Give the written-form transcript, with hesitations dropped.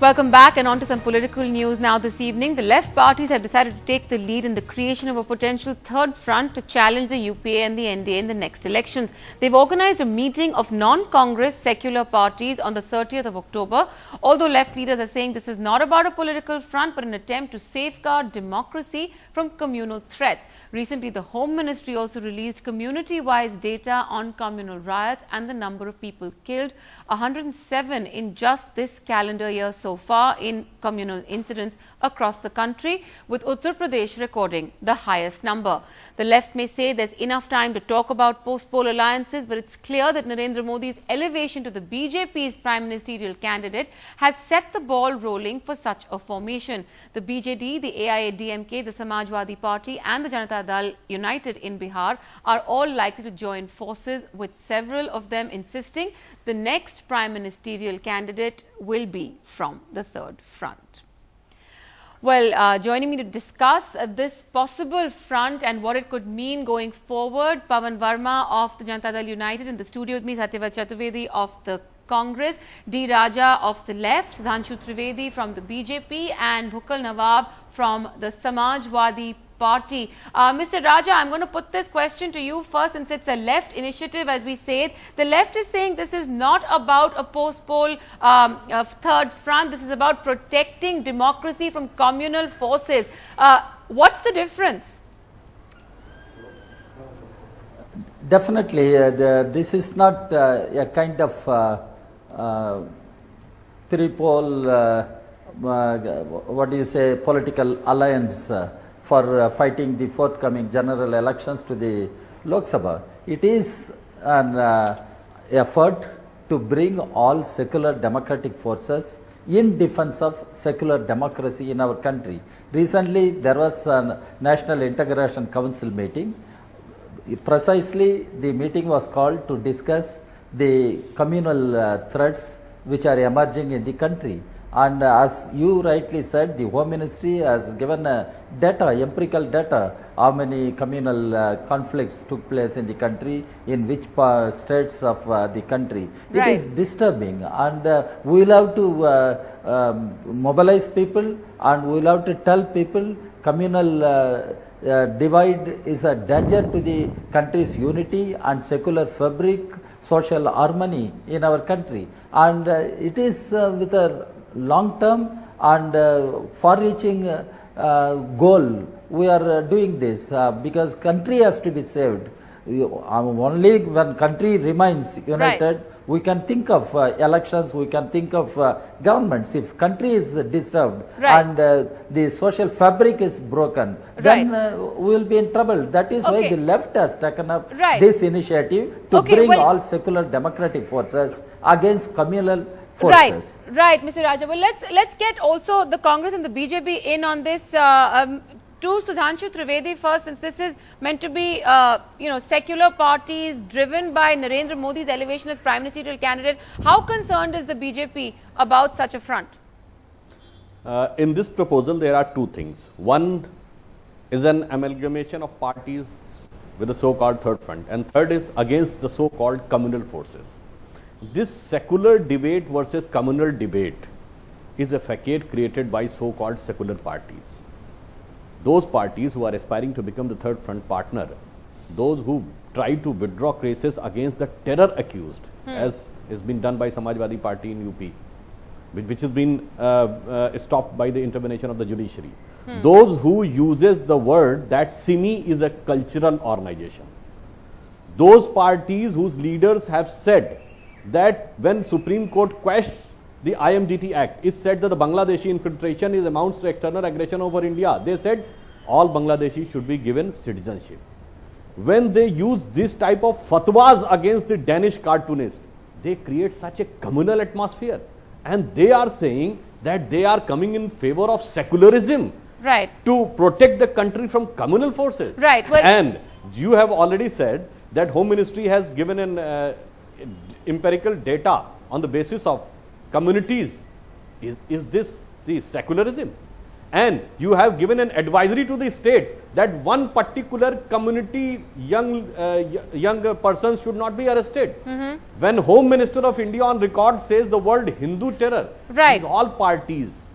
Welcome back and on to some political news now this evening. The left parties have decided to take the lead in the creation of a potential third front to challenge the UPA and the NDA in the next elections. They've organized a meeting of non-Congress secular parties on the 30th of October. Although left leaders are saying this is not about a political front but an attempt to safeguard democracy from communal threats. Recently, the Home Ministry also released community-wise data on communal riots and the number of people killed, 107 in just this calendar year so far in communal incidents across the country, with Uttar Pradesh recording the highest number. The left may say there's enough time to talk about post-poll alliances, but it's clear that Narendra Modi's elevation to the BJP's prime ministerial candidate has set the ball rolling for such a formation. The BJD, the AIADMK, the Samajwadi Party and the Janata Dal United in Bihar are all likely to join forces, with several of them insisting the next prime ministerial candidate will be from the third front. Well, joining me to discuss this possible front and what it could mean going forward, Pawan Verma of the Janata Dal United. In the studio with me, Satyavad Chaturvedi of the Congress, D. Raja of the left, Sudhanshu Trivedi from the BJP and Bhukal Nawab from the Samajwadi Party. Mr. Raja, I'm going to put this question to you first, since it's a left initiative, as we say it. The left is saying this is not about a post-poll third front. This is about protecting democracy from communal forces. What's the difference? Definitely, this is not a kind of pre-poll, what do you say, political alliance for fighting the forthcoming general elections to the Lok Sabha. It is an effort to bring all secular democratic forces in defense of secular democracy in our country. Recently, there was a National Integration Council meeting. Precisely, the meeting was called to discuss the communal threats which are emerging in the country. And as you rightly said, the Home Ministry has given data, empirical data, how many communal conflicts took place in the country, in which states of the country. Right. It is disturbing, and we will have to mobilize people, and we will have to tell people communal divide is a danger to the country's unity and secular fabric, social harmony in our country. And it is with a long-term and far-reaching goal we are doing this, because country has to be saved. Only when country remains united, right, we can think of elections, we can think of governments. If country is disturbed, right, and the social fabric is broken, right, then we will be in trouble. That is why the left has taken up, right, this initiative to bring all secular democratic forces against communal forces. Right, Mr. Raja. Well, let's get also the Congress and the BJP in on this. To Sudhanshu Trivedi first, since this is meant to be, secular parties driven by Narendra Modi's elevation as prime ministerial candidate. How concerned is the BJP about such a front? In this proposal, there are two things. One is an amalgamation of parties with the so-called third front, and third is against the so-called communal forces. This secular debate versus communal debate is a facade created by so-called secular parties. Those parties who are aspiring to become the third front partner, those who try to withdraw cases against the terror accused, as has been done by Samajwadi Party in UP, which has been stopped by the intervention of the judiciary. Those who uses the word that SIMI is a cultural organization. Those parties whose leaders have said that when Supreme Court quashed the IMDT Act, it said that the Bangladeshi infiltration is amounts to external aggression over India. They said all Bangladeshis should be given citizenship. When they use this type of fatwas against the Danish cartoonist, they create such a communal atmosphere, and they are saying that they are coming in favor of secularism, right, to protect the country from communal forces. Right. Well, and you have already said that Home Ministry has given an empirical data on the basis of communities. Is this the secularism? And you have given an advisory to the states that one particular community young person should not be arrested. When Home Minister of India on record says the word Hindu terror, Right. all parties